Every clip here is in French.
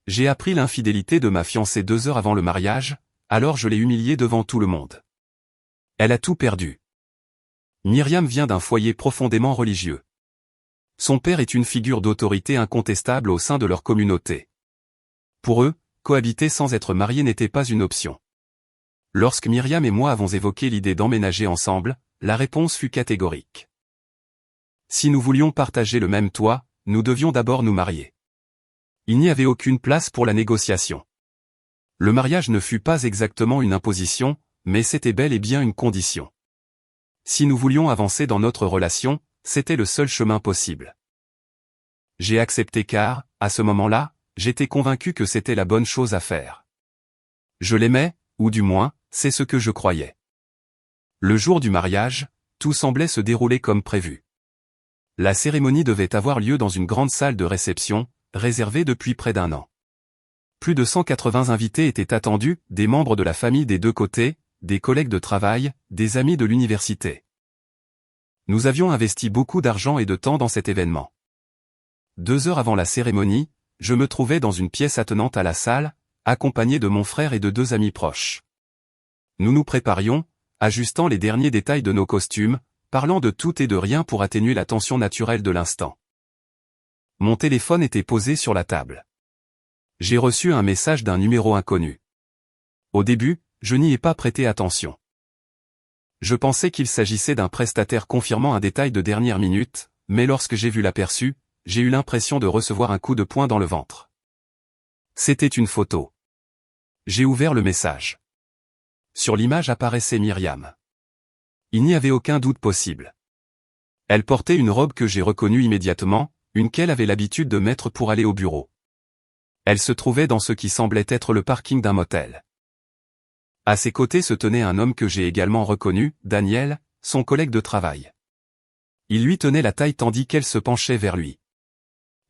J'ai appris l'infidélité de ma fiancée 2 heures avant le mariage, alors je l'ai humiliée devant tout le monde. Elle a tout perdu. Myriam vient d'un foyer profondément religieux. Son père est une figure d'autorité incontestable au sein de leur communauté. Pour eux, cohabiter sans être mariés n'était pas une option. Lorsque Myriam et moi avons évoqué l'idée d'emménager ensemble, la réponse fut catégorique. Si nous voulions partager le même toit, nous devions d'abord nous marier. Il n'y avait aucune place pour la négociation. Le mariage ne fut pas exactement une imposition, mais c'était bel et bien une condition. Si nous voulions avancer dans notre relation, c'était le seul chemin possible. J'ai accepté car, à ce moment-là, j'étais convaincu que c'était la bonne chose à faire. Je l'aimais, ou du moins, c'est ce que je croyais. Le jour du mariage, tout semblait se dérouler comme prévu. La cérémonie devait avoir lieu dans une grande salle de réception, réservée depuis près d'1 an. Plus de 180 invités étaient attendus, des membres de la famille des deux côtés, des collègues de travail, des amis de l'université. Nous avions investi beaucoup d'argent et de temps dans cet événement. 2 heures avant la cérémonie, je me trouvais dans une pièce attenante à la salle, accompagné de mon frère et de 2 amis proches. Nous nous préparions, ajustant les derniers détails de nos costumes, parlant de tout et de rien pour atténuer la tension naturelle de l'instant. Mon téléphone était posé sur la table. J'ai reçu un message d'un numéro inconnu. Au début, je n'y ai pas prêté attention. Je pensais qu'il s'agissait d'un prestataire confirmant un détail de dernière minute, mais lorsque j'ai vu l'aperçu, j'ai eu l'impression de recevoir un coup de poing dans le ventre. C'était une photo. J'ai ouvert le message. Sur l'image apparaissait Myriam. Il n'y avait aucun doute possible. Elle portait une robe que j'ai reconnue immédiatement, une qu'elle avait l'habitude de mettre pour aller au bureau. Elle se trouvait dans ce qui semblait être le parking d'un motel. À ses côtés se tenait un homme que j'ai également reconnu, Daniel, son collègue de travail. Il lui tenait la taille tandis qu'elle se penchait vers lui.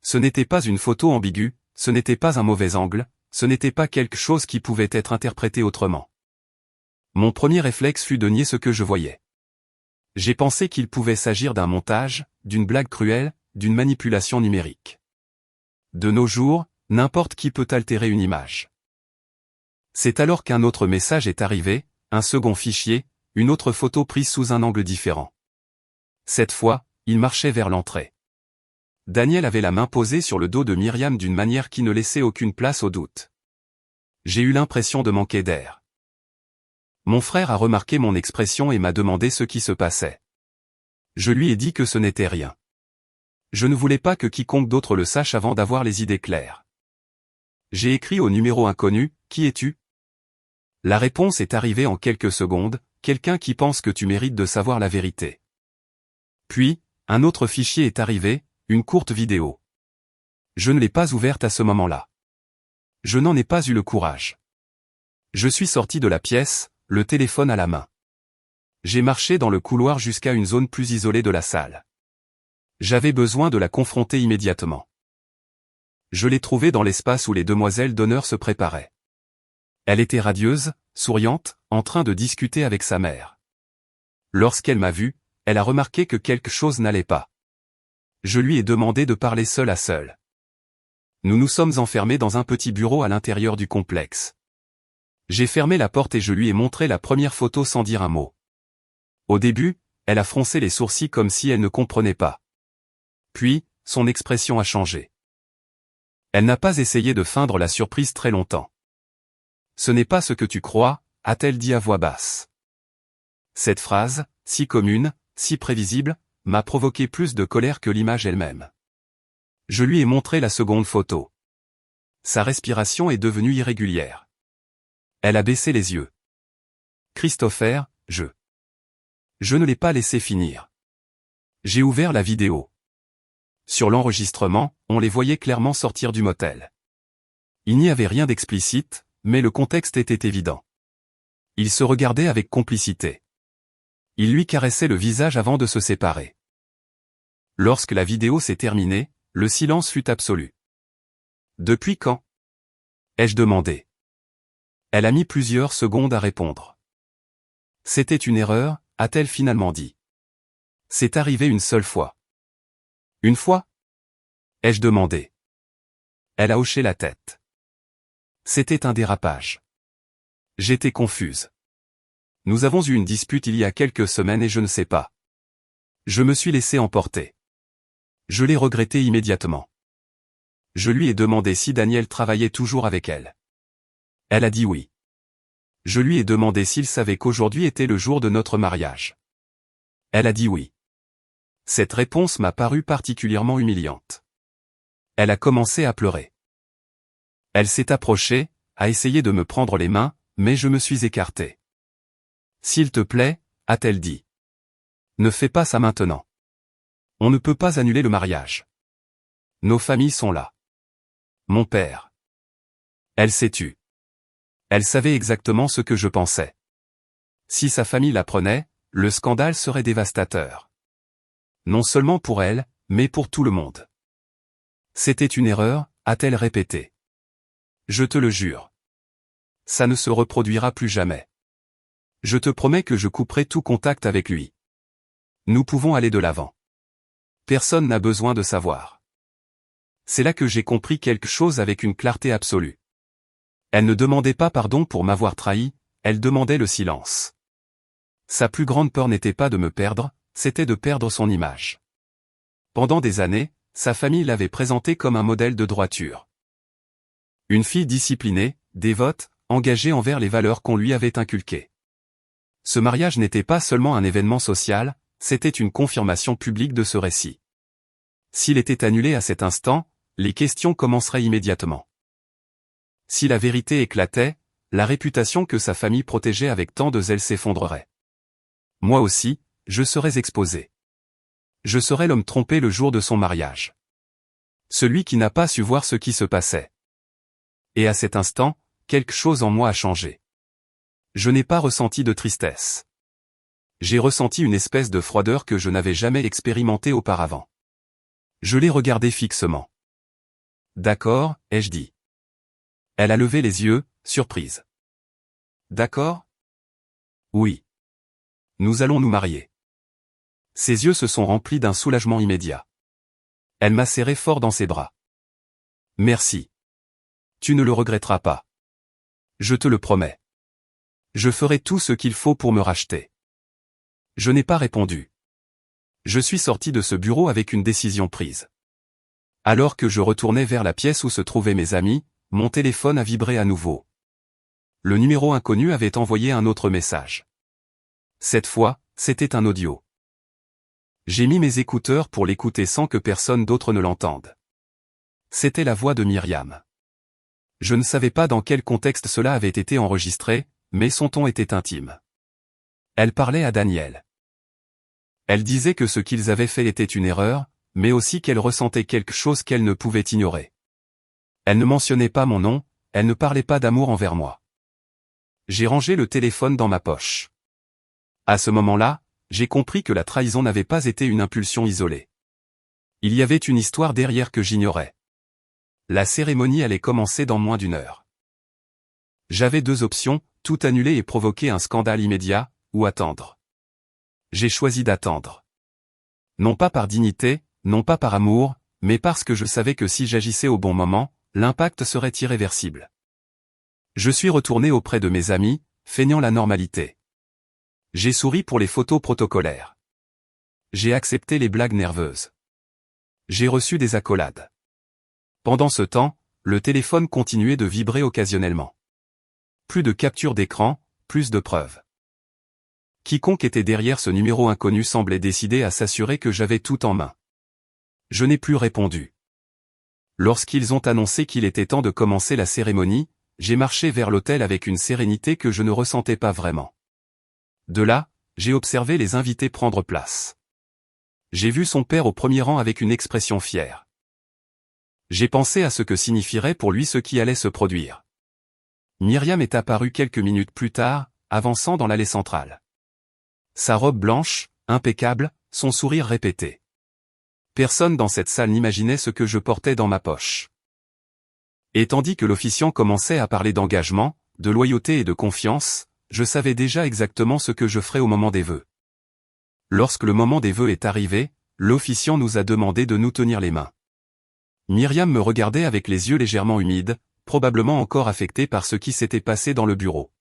Ce n'était pas une photo ambiguë, ce n'était pas un mauvais angle, ce n'était pas quelque chose qui pouvait être interprété autrement. Mon premier réflexe fut de nier ce que je voyais. J'ai pensé qu'il pouvait s'agir d'un montage, d'une blague cruelle, d'une manipulation numérique. De nos jours, n'importe qui peut altérer une image. C'est alors qu'un autre message est arrivé, un second fichier, une autre photo prise sous un angle différent. Cette fois, il marchait vers l'entrée. Daniel avait la main posée sur le dos de Myriam d'une manière qui ne laissait aucune place au doute. J'ai eu l'impression de manquer d'air. Mon frère a remarqué mon expression et m'a demandé ce qui se passait. Je lui ai dit que ce n'était rien. Je ne voulais pas que quiconque d'autre le sache avant d'avoir les idées claires. J'ai écrit au numéro inconnu, « Qui es-tu » La réponse est arrivée en quelques secondes, « Quelqu'un qui pense que tu mérites de savoir la vérité. » Puis, un autre fichier est arrivé, une courte vidéo. Je ne l'ai pas ouverte à ce moment-là. Je n'en ai pas eu le courage. Je suis sorti de la pièce, le téléphone à la main. J'ai marché dans le couloir jusqu'à une zone plus isolée de la salle. J'avais besoin de la confronter immédiatement. Je l'ai trouvée dans l'espace où les demoiselles d'honneur se préparaient. Elle était radieuse, souriante, en train de discuter avec sa mère. Lorsqu'elle m'a vu, elle a remarqué que quelque chose n'allait pas. Je lui ai demandé de parler seul à seul. Nous nous sommes enfermés dans un petit bureau à l'intérieur du complexe. J'ai fermé la porte et je lui ai montré la première photo sans dire un mot. Au début, elle a froncé les sourcils comme si elle ne comprenait pas. Puis, son expression a changé. Elle n'a pas essayé de feindre la surprise très longtemps. « Ce n'est pas ce que tu crois », a-t-elle dit à voix basse. Cette phrase, si commune, si prévisible, m'a provoqué plus de colère que l'image elle-même. Je lui ai montré la seconde photo. Sa respiration est devenue irrégulière. Elle a baissé les yeux. « Christopher, je ne l'ai pas laissé finir. J'ai ouvert la vidéo. Sur l'enregistrement, on les voyait clairement sortir du motel. Il n'y avait rien d'explicite, mais le contexte était évident. Ils se regardaient avec complicité. Il lui caressait le visage avant de se séparer. Lorsque la vidéo s'est terminée, le silence fut absolu. « Depuis quand » ai-je demandé. Elle a mis plusieurs secondes à répondre. « C'était une erreur » a-t-elle finalement dit. « C'est arrivé une seule fois. » « Une fois » ai-je demandé. Elle a hoché la tête. C'était un dérapage. J'étais confuse. Nous avons eu une dispute il y a quelques semaines et je ne sais pas. Je me suis laissé emporter. Je l'ai regretté immédiatement. Je lui ai demandé si Daniel travaillait toujours avec elle. Elle a dit oui. Je lui ai demandé s'il savait qu'aujourd'hui était le jour de notre mariage. Elle a dit oui. Cette réponse m'a paru particulièrement humiliante. Elle a commencé à pleurer. Elle s'est approchée, a essayé de me prendre les mains, mais je me suis écarté. S'il te plaît, a-t-elle dit. Ne fais pas ça maintenant. On ne peut pas annuler le mariage. Nos familles sont là. Mon père. Elle s'est tue. Elle savait exactement ce que je pensais. Si sa famille l'apprenait, le scandale serait dévastateur. Non seulement pour elle, mais pour tout le monde. C'était une erreur, a-t-elle répété. Je te le jure. Ça ne se reproduira plus jamais. Je te promets que je couperai tout contact avec lui. Nous pouvons aller de l'avant. Personne n'a besoin de savoir. C'est là que j'ai compris quelque chose avec une clarté absolue. Elle ne demandait pas pardon pour m'avoir trahi, elle demandait le silence. Sa plus grande peur n'était pas de me perdre, c'était de perdre son image. Pendant des années, sa famille l'avait présentée comme un modèle de droiture. Une fille disciplinée, dévote, engagée envers les valeurs qu'on lui avait inculquées. Ce mariage n'était pas seulement un événement social, c'était une confirmation publique de ce récit. S'il était annulé à cet instant, les questions commenceraient immédiatement. Si la vérité éclatait, la réputation que sa famille protégeait avec tant de zèle s'effondrerait. Moi aussi, je serais exposé. Je serais l'homme trompé le jour de son mariage. Celui qui n'a pas su voir ce qui se passait. Et à cet instant, quelque chose en moi a changé. Je n'ai pas ressenti de tristesse. J'ai ressenti une espèce de froideur que je n'avais jamais expérimentée auparavant. Je l'ai regardé fixement. D'accord, ai-je dit. Elle a levé les yeux, surprise. D'accord? Oui. Nous allons nous marier. Ses yeux se sont remplis d'un soulagement immédiat. Elle m'a serré fort dans ses bras. Merci. Tu ne le regretteras pas. Je te le promets. Je ferai tout ce qu'il faut pour me racheter. Je n'ai pas répondu. Je suis sorti de ce bureau avec une décision prise. Alors que je retournais vers la pièce où se trouvaient mes amis, mon téléphone a vibré à nouveau. Le numéro inconnu avait envoyé un autre message. Cette fois, c'était un audio. J'ai mis mes écouteurs pour l'écouter sans que personne d'autre ne l'entende. C'était la voix de Myriam. Je ne savais pas dans quel contexte cela avait été enregistré, mais son ton était intime. Elle parlait à Daniel. Elle disait que ce qu'ils avaient fait était une erreur, mais aussi qu'elle ressentait quelque chose qu'elle ne pouvait ignorer. Elle ne mentionnait pas mon nom, elle ne parlait pas d'amour envers moi. J'ai rangé le téléphone dans ma poche. À ce moment-là, j'ai compris que la trahison n'avait pas été une impulsion isolée. Il y avait une histoire derrière que j'ignorais. La cérémonie allait commencer dans moins d'une heure. J'avais deux options, tout annuler et provoquer un scandale immédiat, ou attendre. J'ai choisi d'attendre. Non pas par dignité, non pas par amour, mais parce que je savais que si j'agissais au bon moment, l'impact serait irréversible. Je suis retourné auprès de mes amis, feignant la normalité. J'ai souri pour les photos protocolaires. J'ai accepté les blagues nerveuses. J'ai reçu des accolades. Pendant ce temps, le téléphone continuait de vibrer occasionnellement. Plus de captures d'écran, plus de preuves. Quiconque était derrière ce numéro inconnu semblait décidé à s'assurer que j'avais tout en main. Je n'ai plus répondu. Lorsqu'ils ont annoncé qu'il était temps de commencer la cérémonie, j'ai marché vers l'autel avec une sérénité que je ne ressentais pas vraiment. De là, j'ai observé les invités prendre place. J'ai vu son père au premier rang avec une expression fière. J'ai pensé à ce que signifierait pour lui ce qui allait se produire. Myriam est apparue quelques minutes plus tard, avançant dans l'allée centrale. Sa robe blanche, impeccable, son sourire répété. Personne dans cette salle n'imaginait ce que je portais dans ma poche. Et tandis que l'officiant commençait à parler d'engagement, de loyauté et de confiance, je savais déjà exactement ce que je ferais au moment des vœux. Lorsque le moment des vœux est arrivé, l'officiant nous a demandé de nous tenir les mains. Myriam me regardait avec les yeux légèrement humides, probablement encore affectée par ce qui s'était passé dans le bureau.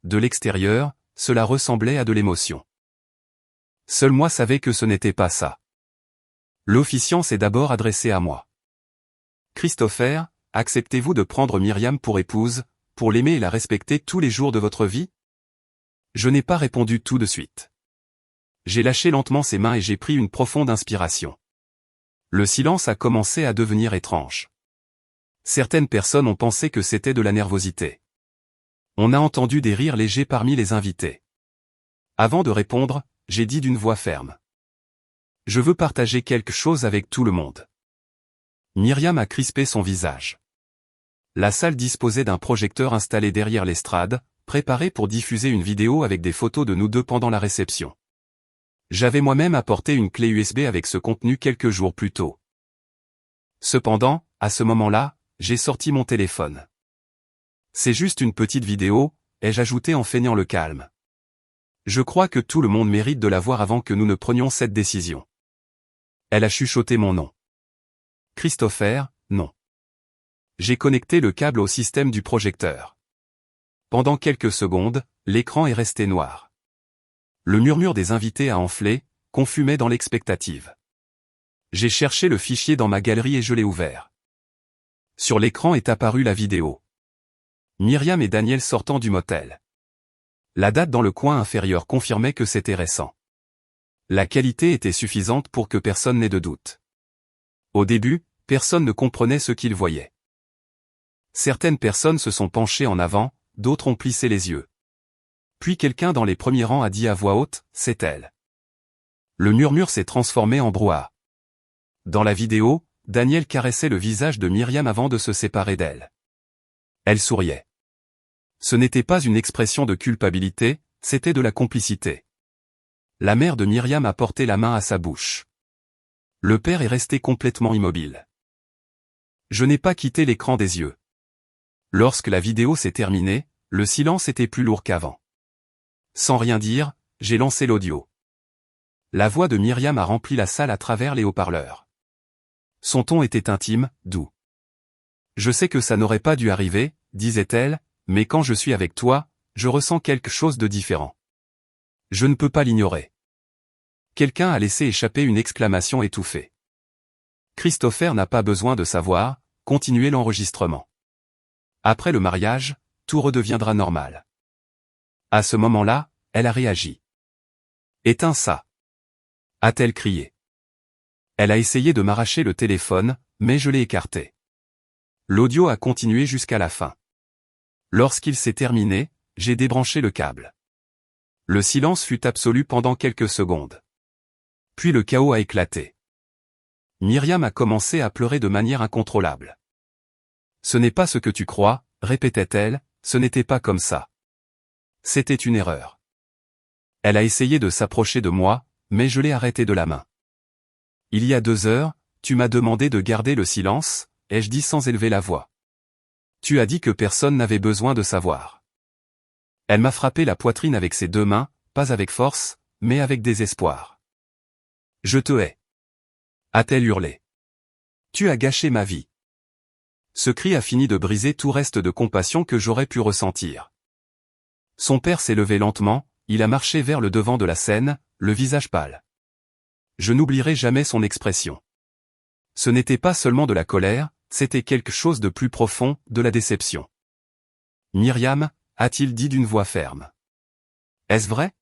De l'extérieur, cela ressemblait à de l'émotion. Seul moi savais que ce n'était pas ça. L'officiant s'est d'abord adressé à moi. « Christopher, acceptez-vous de prendre Myriam pour épouse, pour l'aimer et la respecter tous les jours de votre vie ?» Je n'ai pas répondu tout de suite. J'ai lâché lentement ses mains et j'ai pris une profonde inspiration. Le silence a commencé à devenir étrange. Certaines personnes ont pensé que c'était de la nervosité. On a entendu des rires légers parmi les invités. Avant de répondre, j'ai dit d'une voix ferme. « Je veux partager quelque chose avec tout le monde. » Myriam a crispé son visage. La salle disposait d'un projecteur installé derrière l'estrade, préparé pour diffuser une vidéo avec des photos de nous deux pendant la réception. J'avais moi-même apporté une clé USB avec ce contenu quelques jours plus tôt. Cependant, à ce moment-là, j'ai sorti mon téléphone. « C'est juste une petite vidéo », ai-je ajouté en feignant le calme. Je crois que tout le monde mérite de la voir avant que nous ne prenions cette décision. Elle a chuchoté mon nom. « Christopher, non. » J'ai connecté le câble au système du projecteur. Pendant quelques secondes, l'écran est resté noir. Le murmure des invités a enflé, confus dans l'expectative. J'ai cherché le fichier dans ma galerie et je l'ai ouvert. Sur l'écran est apparue la vidéo. Myriam et Daniel sortant du motel. La date dans le coin inférieur confirmait que c'était récent. La qualité était suffisante pour que personne n'ait de doute. Au début, personne ne comprenait ce qu'ils voyaient. Certaines personnes se sont penchées en avant, d'autres ont plissé les yeux. Puis quelqu'un dans les premiers rangs a dit à voix haute, « C'est elle ». Le murmure s'est transformé en brouhaha. Dans la vidéo, Daniel caressait le visage de Myriam avant de se séparer d'elle. Elle souriait. Ce n'était pas une expression de culpabilité, c'était de la complicité. La mère de Myriam a porté la main à sa bouche. Le père est resté complètement immobile. Je n'ai pas quitté l'écran des yeux. Lorsque la vidéo s'est terminée, le silence était plus lourd qu'avant. Sans rien dire, j'ai lancé l'audio. La voix de Myriam a rempli la salle à travers les haut-parleurs. Son ton était intime, doux. « Je sais que ça n'aurait pas dû arriver, disait-elle, mais quand je suis avec toi, je ressens quelque chose de différent. Je ne peux pas l'ignorer. » Quelqu'un a laissé échapper une exclamation étouffée. Christopher n'a pas besoin de savoir, continuez l'enregistrement. Après le mariage, tout redeviendra normal. À ce moment-là, elle a réagi. « Éteins ça !» a-t-elle crié. Elle a essayé de m'arracher le téléphone, mais je l'ai écarté. L'audio a continué jusqu'à la fin. Lorsqu'il s'est terminé, j'ai débranché le câble. Le silence fut absolu pendant quelques secondes. Puis le chaos a éclaté. Myriam a commencé à pleurer de manière incontrôlable. « Ce n'est pas ce que tu crois, répétait-elle, ce n'était pas comme ça. C'était une erreur. » Elle a essayé de s'approcher de moi, mais je l'ai arrêtée de la main. « Il y a 2 heures, tu m'as demandé de garder le silence, ai-je dit sans élever la voix. Tu as dit que personne n'avait besoin de savoir. » Elle m'a frappé la poitrine avec ses 2 mains, pas avec force, mais avec désespoir. « Je te hais. » a-t-elle hurlé. « Tu as gâché ma vie. » Ce cri a fini de briser tout reste de compassion que j'aurais pu ressentir. Son père s'est levé lentement, il a marché vers le devant de la scène, le visage pâle. Je n'oublierai jamais son expression. Ce n'était pas seulement de la colère, c'était quelque chose de plus profond, de la déception. « Myriam » a-t-il dit d'une voix ferme. « Est-ce vrai ?»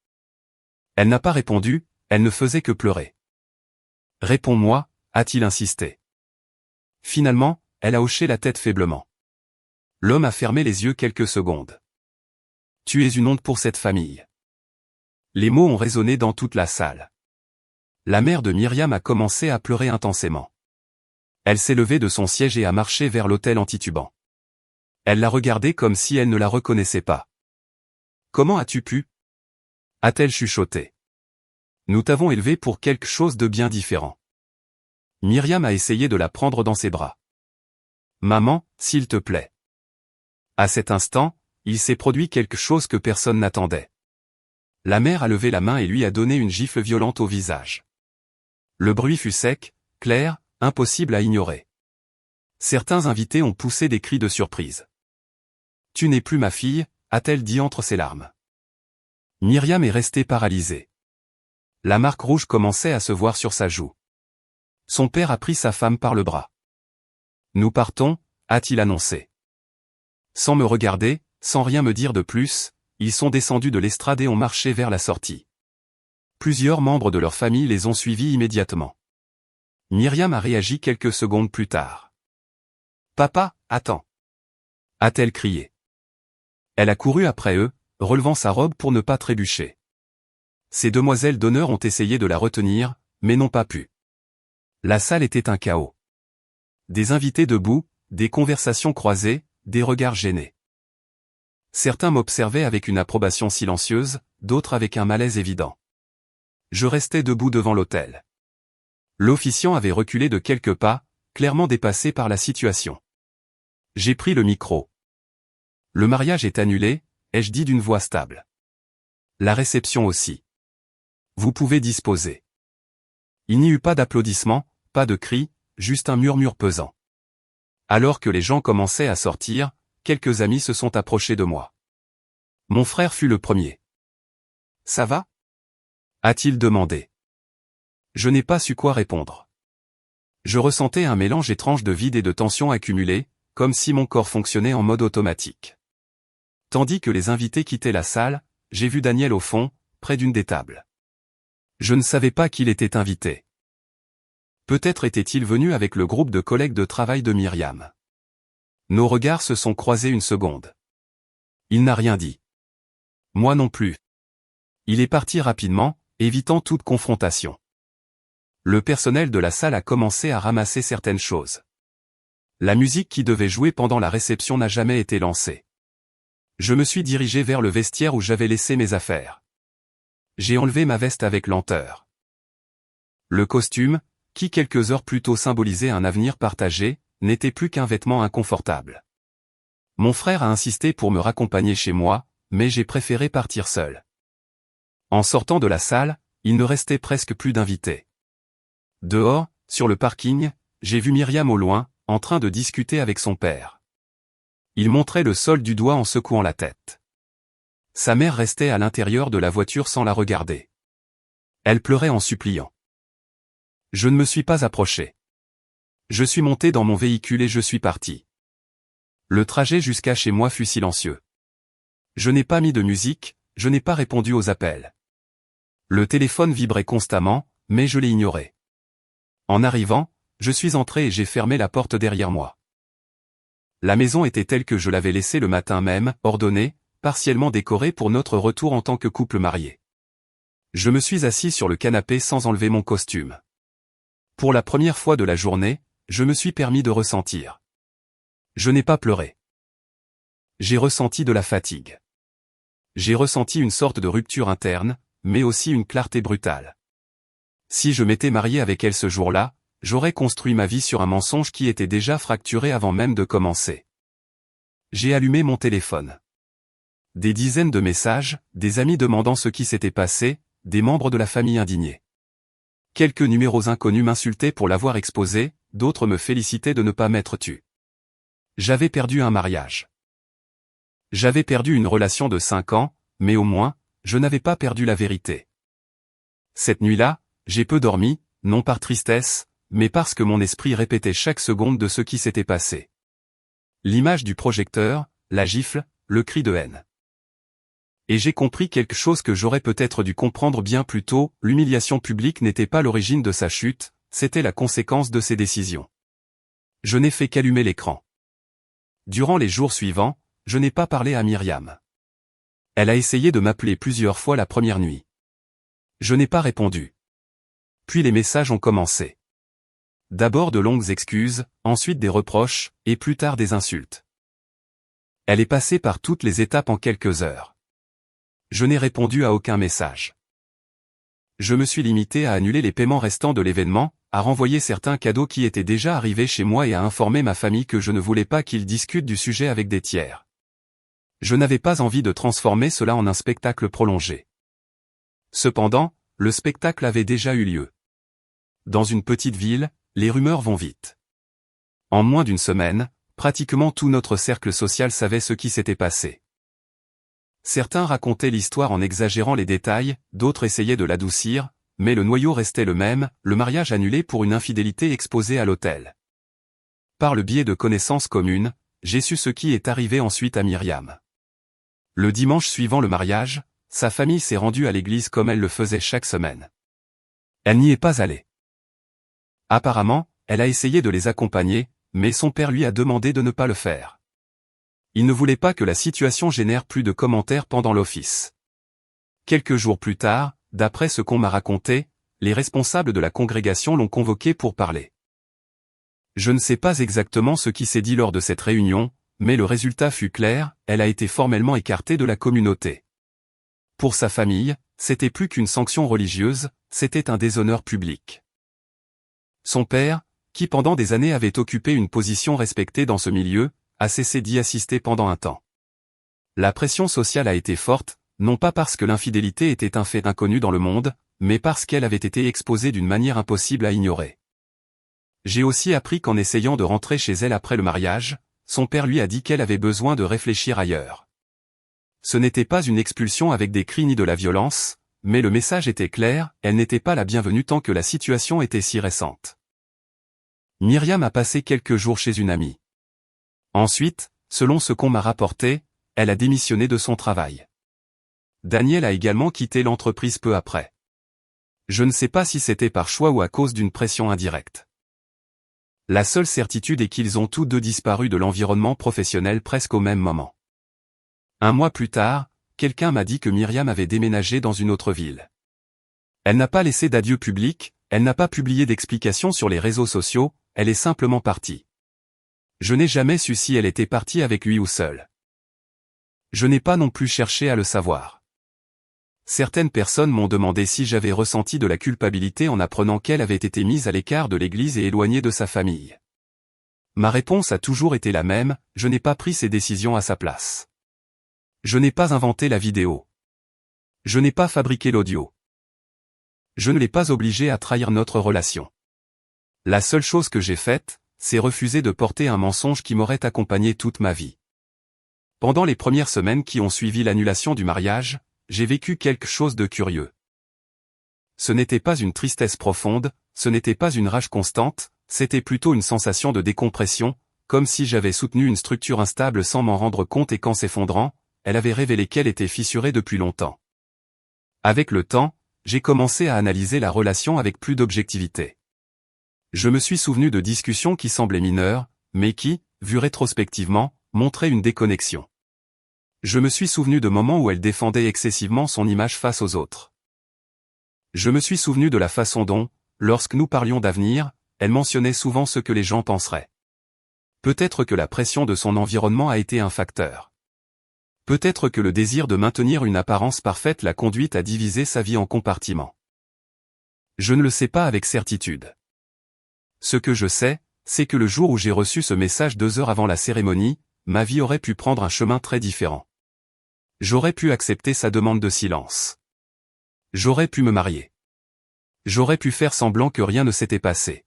Elle n'a pas répondu, elle ne faisait que pleurer. « Réponds-moi » a-t-il insisté. Finalement, elle a hoché la tête faiblement. L'homme a fermé les yeux quelques secondes. « Tu es une honte pour cette famille. » Les mots ont résonné dans toute la salle. La mère de Myriam a commencé à pleurer intensément. Elle s'est levée de son siège et a marché vers l'autel en titubant. Elle l'a regardé comme si elle ne la reconnaissait pas. « Comment as-tu pu » a-t-elle chuchoté. « Nous t'avons élevée pour quelque chose de bien différent. » Myriam a essayé de la prendre dans ses bras. « Maman, s'il te plaît. » À cet instant, il s'est produit quelque chose que personne n'attendait. La mère a levé la main et lui a donné une gifle violente au visage. Le bruit fut sec, clair, impossible à ignorer. Certains invités ont poussé des cris de surprise. « Tu n'es plus ma fille », a-t-elle dit entre ses larmes. Myriam est restée paralysée. La marque rouge commençait à se voir sur sa joue. Son père a pris sa femme par le bras. « Nous partons », a-t-il annoncé. Sans me regarder, sans rien me dire de plus, ils sont descendus de l'estrade et ont marché vers la sortie. Plusieurs membres de leur famille les ont suivis immédiatement. Myriam a réagi quelques secondes plus tard. « Papa, attends !» a-t-elle crié. Elle a couru après eux, relevant sa robe pour ne pas trébucher. Ces demoiselles d'honneur ont essayé de la retenir, mais n'ont pas pu. La salle était un chaos. Des invités debout, des conversations croisées, des regards gênés. Certains m'observaient avec une approbation silencieuse, d'autres avec un malaise évident. Je restais debout devant l'autel. L'officiant avait reculé de quelques pas, clairement dépassé par la situation. J'ai pris le micro. « Le mariage est annulé », ai-je dit d'une voix stable. « La réception aussi. Vous pouvez disposer. » Il n'y eut pas d'applaudissements, pas de cris, juste un murmure pesant. Alors que les gens commençaient à sortir, quelques amis se sont approchés de moi. Mon frère fut le premier. « Ça va ?» a-t-il demandé. Je n'ai pas su quoi répondre. Je ressentais un mélange étrange de vide et de tension accumulée, comme si mon corps fonctionnait en mode automatique. Tandis que les invités quittaient la salle, j'ai vu Daniel au fond, près d'une des tables. Je ne savais pas qu'il était invité. Peut-être était-il venu avec le groupe de collègues de travail de Myriam. Nos regards se sont croisés une seconde. Il n'a rien dit. Moi non plus. Il est parti rapidement, évitant toute confrontation. Le personnel de la salle a commencé à ramasser certaines choses. La musique qui devait jouer pendant la réception n'a jamais été lancée. Je me suis dirigé vers le vestiaire où j'avais laissé mes affaires. J'ai enlevé ma veste avec lenteur. Le costume, qui quelques heures plus tôt symbolisait un avenir partagé, n'était plus qu'un vêtement inconfortable. Mon frère a insisté pour me raccompagner chez moi, mais j'ai préféré partir seul. En sortant de la salle, il ne restait presque plus d'invités. Dehors, sur le parking, j'ai vu Myriam au loin, en train de discuter avec son père. Il montrait le sol du doigt en secouant la tête. Sa mère restait à l'intérieur de la voiture sans la regarder. Elle pleurait en suppliant. Je ne me suis pas approché. Je suis monté dans mon véhicule et je suis parti. Le trajet jusqu'à chez moi fut silencieux. Je n'ai pas mis de musique, je n'ai pas répondu aux appels. Le téléphone vibrait constamment, mais je l'ai ignoré. En arrivant, je suis entré et j'ai fermé la porte derrière moi. La maison était telle que je l'avais laissée le matin même, ordonnée, partiellement décorée pour notre retour en tant que couple marié. Je me suis assis sur le canapé sans enlever mon costume. Pour la première fois de la journée, je me suis permis de ressentir. Je n'ai pas pleuré. J'ai ressenti de la fatigue. J'ai ressenti une sorte de rupture interne, mais aussi une clarté brutale. Si je m'étais marié avec elle ce jour-là, j'aurais construit ma vie sur un mensonge qui était déjà fracturé avant même de commencer. J'ai allumé mon téléphone. Des dizaines de messages, des amis demandant ce qui s'était passé, des membres de la famille indignés. Quelques numéros inconnus m'insultaient pour l'avoir exposé, d'autres me félicitaient de ne pas m'être tu. J'avais perdu un mariage. J'avais perdu une relation de 5 ans, mais au moins, je n'avais pas perdu la vérité. Cette nuit-là, j'ai peu dormi, non par tristesse, mais parce que mon esprit répétait chaque seconde de ce qui s'était passé. L'image du projecteur, la gifle, le cri de haine. Et j'ai compris quelque chose que j'aurais peut-être dû comprendre bien plus tôt, l'humiliation publique n'était pas l'origine de sa chute, c'était la conséquence de ses décisions. Je n'ai fait qu'allumer l'écran. Durant les jours suivants, je n'ai pas parlé à Myriam. Elle a essayé de m'appeler plusieurs fois la première nuit. Je n'ai pas répondu. Puis les messages ont commencé. D'abord de longues excuses, ensuite des reproches, et plus tard des insultes. Elle est passée par toutes les étapes en quelques heures. Je n'ai répondu à aucun message. Je me suis limité à annuler les paiements restants de l'événement, à renvoyer certains cadeaux qui étaient déjà arrivés chez moi et à informer ma famille que je ne voulais pas qu'ils discutent du sujet avec des tiers. Je n'avais pas envie de transformer cela en un spectacle prolongé. Cependant, le spectacle avait déjà eu lieu. Dans une petite ville, les rumeurs vont vite. En moins d'une semaine, pratiquement tout notre cercle social savait ce qui s'était passé. Certains racontaient l'histoire en exagérant les détails, d'autres essayaient de l'adoucir, mais le noyau restait le même, le mariage annulé pour une infidélité exposée à l'autel. Par le biais de connaissances communes, j'ai su ce qui est arrivé ensuite à Myriam. Le dimanche suivant le mariage, sa famille s'est rendue à l'église comme elle le faisait chaque semaine. Elle n'y est pas allée. Apparemment, elle a essayé de les accompagner, mais son père lui a demandé de ne pas le faire. Il ne voulait pas que la situation génère plus de commentaires pendant l'office. Quelques jours plus tard, d'après ce qu'on m'a raconté, les responsables de la congrégation l'ont convoqué pour parler. Je ne sais pas exactement ce qui s'est dit lors de cette réunion, mais le résultat fut clair, elle a été formellement écartée de la communauté. Pour sa famille, c'était plus qu'une sanction religieuse, c'était un déshonneur public. Son père, qui pendant des années avait occupé une position respectée dans ce milieu, a cessé d'y assister pendant un temps. La pression sociale a été forte, non pas parce que l'infidélité était un fait inconnu dans le monde, mais parce qu'elle avait été exposée d'une manière impossible à ignorer. J'ai aussi appris qu'en essayant de rentrer chez elle après le mariage, son père lui a dit qu'elle avait besoin de réfléchir ailleurs. Ce n'était pas une expulsion avec des cris ni de la violence, mais le message était clair, elle n'était pas la bienvenue tant que la situation était si récente. Myriam a passé quelques jours chez une amie. Ensuite, selon ce qu'on m'a rapporté, elle a démissionné de son travail. Daniel a également quitté l'entreprise peu après. Je ne sais pas si c'était par choix ou à cause d'une pression indirecte. La seule certitude est qu'ils ont tous deux disparu de l'environnement professionnel presque au même moment. Un mois plus tard, quelqu'un m'a dit que Myriam avait déménagé dans une autre ville. Elle n'a pas laissé d'adieu public, elle n'a pas publié d'explications sur les réseaux sociaux, elle est simplement partie. Je n'ai jamais su si elle était partie avec lui ou seule. Je n'ai pas non plus cherché à le savoir. Certaines personnes m'ont demandé si j'avais ressenti de la culpabilité en apprenant qu'elle avait été mise à l'écart de l'église et éloignée de sa famille. Ma réponse a toujours été la même, je n'ai pas pris ces décisions à sa place. Je n'ai pas inventé la vidéo. Je n'ai pas fabriqué l'audio. Je ne l'ai pas obligée à trahir notre relation. La seule chose que j'ai faite, c'est refuser de porter un mensonge qui m'aurait accompagné toute ma vie. Pendant les premières semaines qui ont suivi l'annulation du mariage, j'ai vécu quelque chose de curieux. Ce n'était pas une tristesse profonde, ce n'était pas une rage constante, c'était plutôt une sensation de décompression, comme si j'avais soutenu une structure instable sans m'en rendre compte et qu'en s'effondrant, elle avait révélé qu'elle était fissurée depuis longtemps. Avec le temps, j'ai commencé à analyser la relation avec plus d'objectivité. Je me suis souvenu de discussions qui semblaient mineures, mais qui, vues rétrospectivement, montraient une déconnexion. Je me suis souvenu de moments où elle défendait excessivement son image face aux autres. Je me suis souvenu de la façon dont, lorsque nous parlions d'avenir, elle mentionnait souvent ce que les gens penseraient. Peut-être que la pression de son environnement a été un facteur. Peut-être que le désir de maintenir une apparence parfaite l'a conduite à diviser sa vie en compartiments. Je ne le sais pas avec certitude. Ce que je sais, c'est que le jour où j'ai reçu ce message 2 heures avant la cérémonie, ma vie aurait pu prendre un chemin très différent. J'aurais pu accepter sa demande de silence. J'aurais pu me marier. J'aurais pu faire semblant que rien ne s'était passé.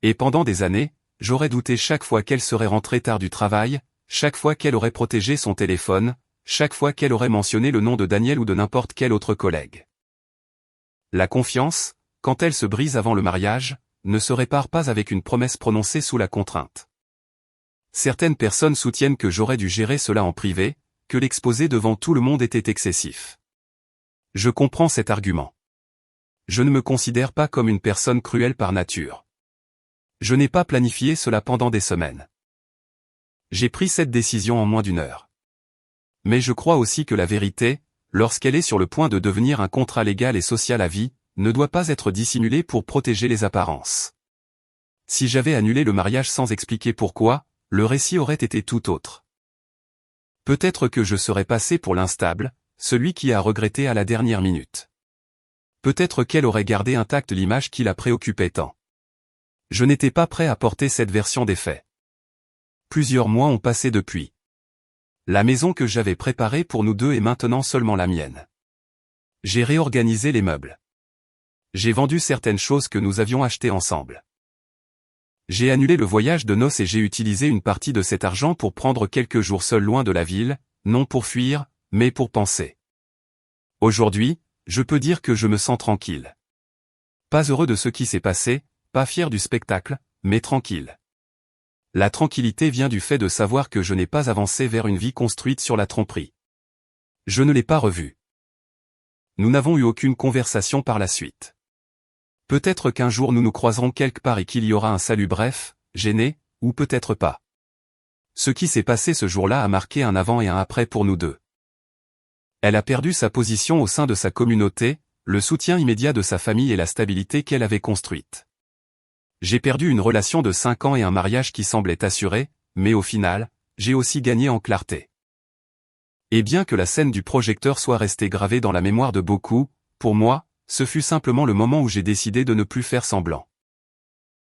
Et pendant des années, j'aurais douté chaque fois qu'elle serait rentrée tard du travail, chaque fois qu'elle aurait protégé son téléphone, chaque fois qu'elle aurait mentionné le nom de Daniel ou de n'importe quel autre collègue. La confiance, quand elle se brise avant le mariage, ne se répare pas avec une promesse prononcée sous la contrainte. Certaines personnes soutiennent que j'aurais dû gérer cela en privé, que l'exposer devant tout le monde était excessif. Je comprends cet argument. Je ne me considère pas comme une personne cruelle par nature. Je n'ai pas planifié cela pendant des semaines. J'ai pris cette décision en moins d'1 heure. Mais je crois aussi que la vérité, lorsqu'elle est sur le point de devenir un contrat légal et social à vie, ne doit pas être dissimulée pour protéger les apparences. Si j'avais annulé le mariage sans expliquer pourquoi, le récit aurait été tout autre. Peut-être que je serais passé pour l'instable, celui qui a regretté à la dernière minute. Peut-être qu'elle aurait gardé intacte l'image qui la préoccupait tant. Je n'étais pas prêt à porter cette version des faits. Plusieurs mois ont passé depuis. La maison que j'avais préparée pour nous deux est maintenant seulement la mienne. J'ai réorganisé les meubles. J'ai vendu certaines choses que nous avions achetées ensemble. J'ai annulé le voyage de noces et j'ai utilisé une partie de cet argent pour prendre quelques jours seul loin de la ville, non pour fuir, mais pour penser. Aujourd'hui, je peux dire que je me sens tranquille. Pas heureux de ce qui s'est passé, pas fier du spectacle, mais tranquille. La tranquillité vient du fait de savoir que je n'ai pas avancé vers une vie construite sur la tromperie. Je ne l'ai pas revue. Nous n'avons eu aucune conversation par la suite. Peut-être qu'un jour nous nous croiserons quelque part et qu'il y aura un salut bref, gêné, ou peut-être pas. Ce qui s'est passé ce jour-là a marqué un avant et un après pour nous deux. Elle a perdu sa position au sein de sa communauté, le soutien immédiat de sa famille et la stabilité qu'elle avait construite. J'ai perdu une relation de 5 ans et un mariage qui semblait assuré, mais au final, j'ai aussi gagné en clarté. Et bien que la scène du projecteur soit restée gravée dans la mémoire de beaucoup, pour moi, ce fut simplement le moment où j'ai décidé de ne plus faire semblant.